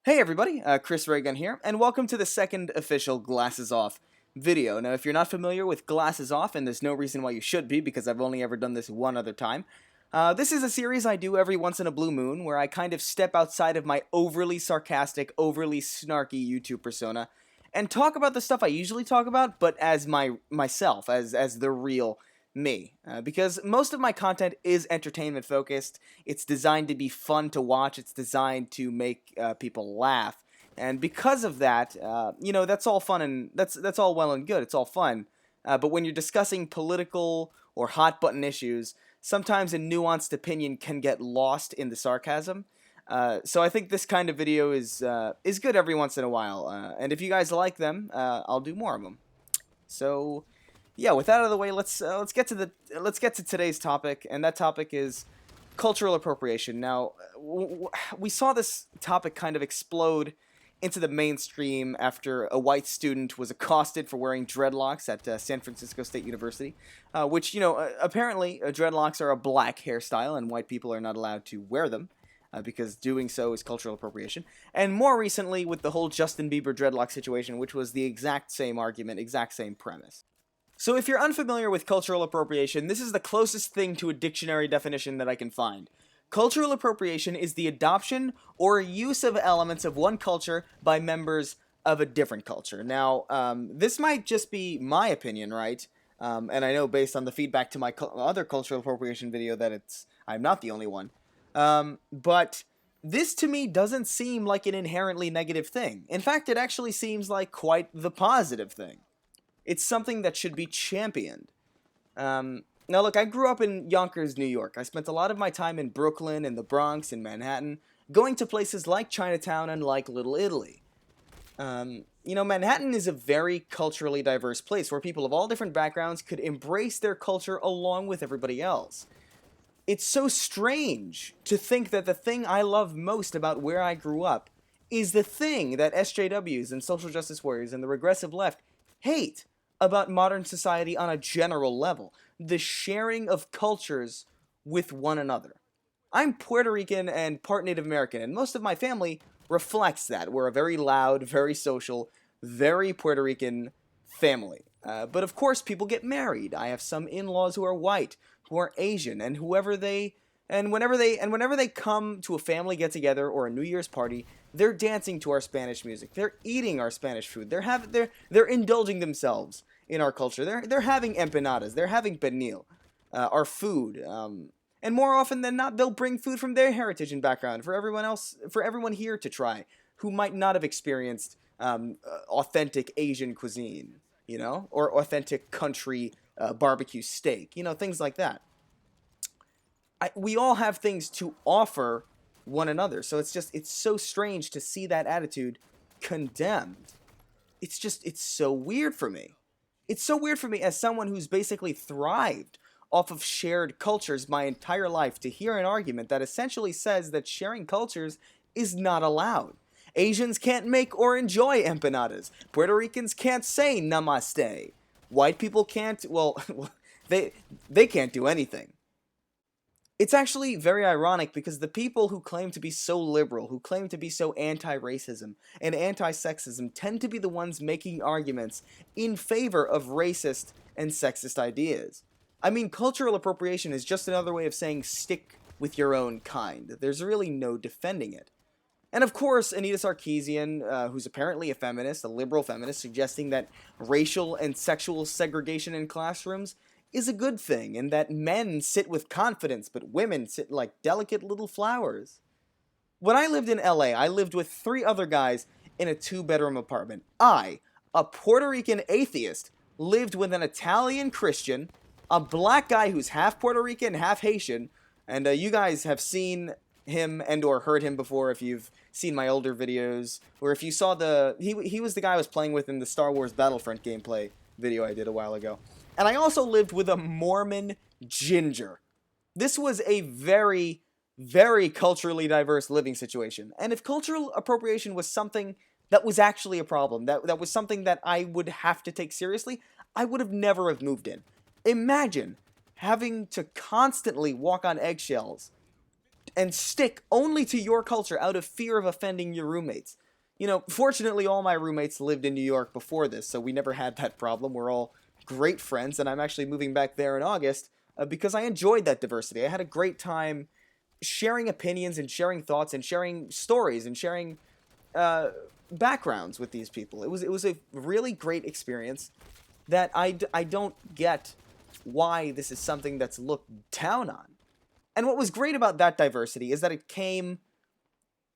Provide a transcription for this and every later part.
Hey everybody, Chris Raygun here, and welcome to the second official Glasses Off video. Now, if you're not familiar with Glasses Off, and there's no reason why you should be, because I've only ever done this one other time, this is a series I do every once in a blue moon, where I kind of step outside of my overly sarcastic, overly snarky YouTube persona, and talk about the stuff I usually talk about, but as myself, as the real me. Because most of my content is entertainment focused. It's designed to be fun to watch. It's designed to make people laugh. And because of that, that's all fun and that's all well and good. It's all fun. But when you're discussing political or hot button issues, sometimes a nuanced opinion can get lost in the sarcasm. So I think this kind of video is good every once in a while. And if you guys like them, I'll do more of them. So yeah, with that out of the way, let's get to today's topic, and that topic is cultural appropriation. Now, we saw this topic kind of explode into the mainstream after a white student was accosted for wearing dreadlocks at San Francisco State University, which, apparently dreadlocks are a black hairstyle, and white people are not allowed to wear them. Because doing so is cultural appropriation. And more recently with the whole Justin Bieber dreadlock situation, which was the exact same argument, exact same premise. So if you're unfamiliar with cultural appropriation, this is the closest thing to a dictionary definition that I can find. Cultural appropriation is the adoption or use of elements of one culture by members of a different culture. Now, this might just be my opinion, right? And I know based on the feedback to my other cultural appropriation video that I'm not the only one. But this to me doesn't seem like an inherently negative thing. In fact, it actually seems like quite the positive thing. It's something that should be championed. Now look, I grew up in Yonkers, New York. I spent a lot of my time in Brooklyn, in the Bronx, in Manhattan, going to places like Chinatown and like Little Italy. Manhattan is a very culturally diverse place where people of all different backgrounds could embrace their culture along with everybody else. It's so strange to think that the thing I love most about where I grew up is the thing that SJWs and social justice warriors and the regressive left hate about modern society on a general level. The sharing of cultures with one another. I'm Puerto Rican and part Native American, and most of my family reflects that. We're a very loud, very social, very Puerto Rican family. But of course, people get married. I have some in-laws who are white, who are Asian, and whenever they come to a family get-together or a New Year's party, they're dancing to our Spanish music. They're eating our Spanish food. They're indulging themselves in our culture. They're having empanadas. They're having pernil, our food. And more often than not, they'll bring food from their heritage and background for everyone here to try, who might not have experienced authentic Asian cuisine, or authentic country barbecue steak, things like that. We all have things to offer one another, so it's so strange to see that attitude condemned. It's so weird for me. It's so weird for me as someone who's basically thrived off of shared cultures my entire life to hear an argument that essentially says that sharing cultures is not allowed. Asians can't make or enjoy empanadas. Puerto Ricans can't say namaste. White people can't, they can't do anything. It's actually very ironic because the people who claim to be so liberal, who claim to be so anti-racism and anti-sexism, tend to be the ones making arguments in favor of racist and sexist ideas. I mean, cultural appropriation is just another way of saying stick with your own kind. There's really no defending it. And of course, Anita Sarkeesian, who's apparently a feminist, a liberal feminist, suggesting that racial and sexual segregation in classrooms is a good thing, and that men sit with confidence, but women sit like delicate little flowers. When I lived in LA, I lived with 3 other guys in a 2-bedroom apartment. I, a Puerto Rican atheist, lived with an Italian Christian, a black guy who's half Puerto Rican, half Haitian, and you guys have seen him and or heard him before if you've seen my older videos, or if you saw he was the guy I was playing with in the Star Wars Battlefront gameplay video I did a while ago. And I also lived with a Mormon ginger. This was a very, very culturally diverse living situation. And if cultural appropriation was something that was actually a problem, that was something that I would have to take seriously, I would have never have moved in. Imagine having to constantly walk on eggshells and stick only to your culture out of fear of offending your roommates. You know, fortunately, all my roommates lived in New York before this, so we never had that problem. We're all great friends, and I'm actually moving back there in August because I enjoyed that diversity. I had a great time sharing opinions and sharing thoughts and sharing stories and sharing uh, backgrounds with these people. It was a really great experience that I don't get why this is something that's looked down on. And what was great about that diversity is that it came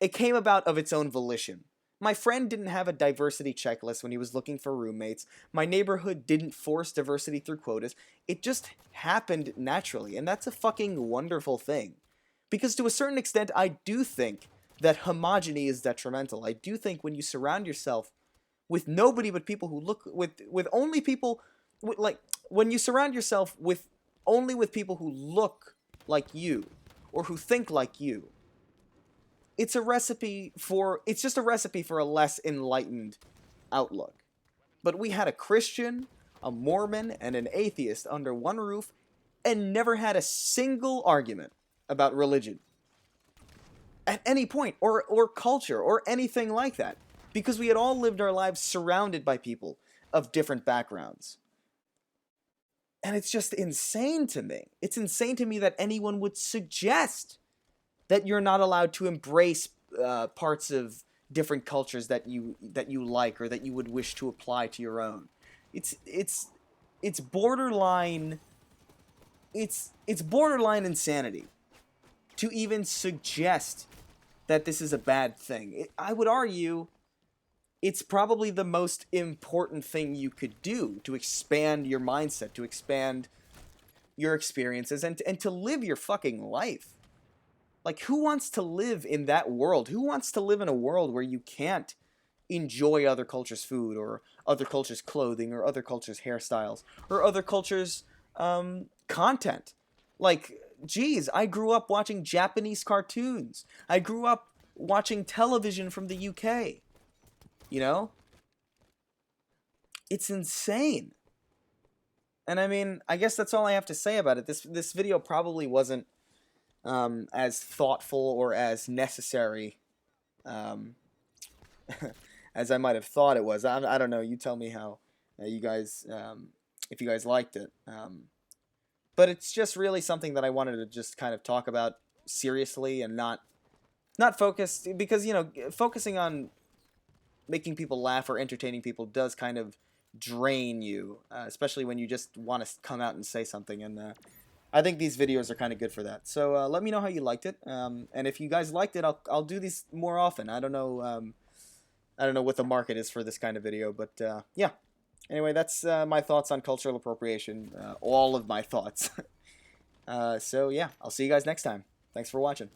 about of its own volition. My friend didn't have a diversity checklist when he was looking for roommates. My neighborhood didn't force diversity through quotas. It just happened naturally, and that's a fucking wonderful thing. Because to a certain extent, I do think that homogeny is detrimental. I do think when you surround yourself with nobody but people who look with only people like when you surround yourself with only with people who look like you or who think like you, it's just a recipe for a less enlightened outlook. But we had a Christian, a Mormon, and an atheist under one roof and never had a single argument about religion at any point, or culture, or anything like that. Because we had all lived our lives surrounded by people of different backgrounds. And it's just insane to me. It's insane to me that anyone would suggest that you're not allowed to embrace parts of different cultures that you like or that you would wish to apply to your own. It's borderline it's borderline insanity to even suggest that this is a bad thing. I would argue it's probably the most important thing you could do to expand your mindset, to expand your experiences, and to live your fucking life. Like, who wants to live in that world? Who wants to live in a world where you can't enjoy other cultures' food, or other cultures' clothing, or other cultures' hairstyles, or other cultures' content? Like, geez, I grew up watching Japanese cartoons. I grew up watching television from the UK. You know? It's insane. And I mean, I guess that's all I have to say about it. This video probably wasn't as thoughtful or as necessary um, as I might have thought it was. I don't know. You tell me how you guys, if you guys liked it. But it's just really something that I wanted to just kind of talk about seriously and not focus, because, you know, focusing on making people laugh or entertaining people does kind of drain you, especially when you just want to come out and say something. And I think these videos are kind of good for that. So let me know how you liked it. And if you guys liked it, I'll do these more often. I don't know what the market is for this kind of video, but yeah. Anyway, that's my thoughts on cultural appropriation. All of my thoughts. So yeah, I'll see you guys next time. Thanks for watching.